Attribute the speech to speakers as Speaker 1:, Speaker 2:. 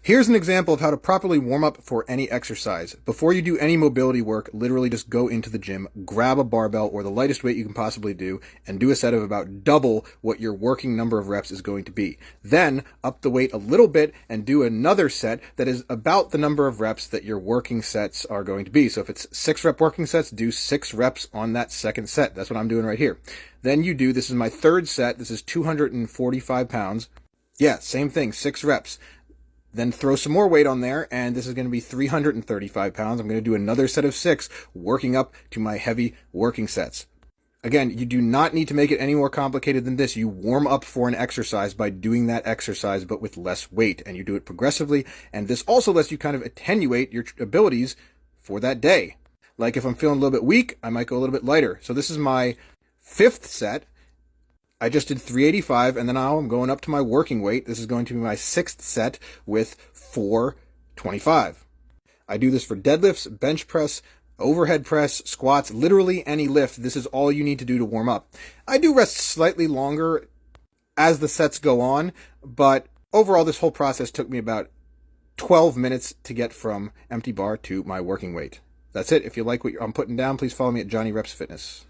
Speaker 1: Here's an example of how to properly warm up for any exercise. Before you do any mobility work, literally just go into the gym, grab a barbell or the lightest weight you can possibly do, and do a set of about double what your working number of reps is going to be. Then up the weight a little bit and do another set that is about the number of reps that your working sets are going to be. So if it's 6 rep working sets, do 6 reps on that second set. That's what I'm doing right here. Then you do, this is my third set, this is 245 pounds. Yeah, same thing, 6 reps. Then throw some more weight on there, and this is going to be 335 pounds. I'm going to do another set of 6, working up to my heavy working sets. Again, you do not need to make it any more complicated than this. You warm up for an exercise by doing that exercise, but with less weight, and you do it progressively, and this also lets you kind of attenuate your abilities for that day. Like if I'm feeling a little bit weak, I might go a little bit lighter. So this is my 5th set. I just did 385, and then now I'm going up to my working weight. This is going to be my 6th set with 425. I do this for deadlifts, bench press, overhead press, squats, literally any lift. This is all you need to do to warm up. I do rest slightly longer as the sets go on, but overall this whole process took me about 12 minutes to get from empty bar to my working weight. That's it. If you like what I'm putting down, please follow me at Jonny Reps Fitness.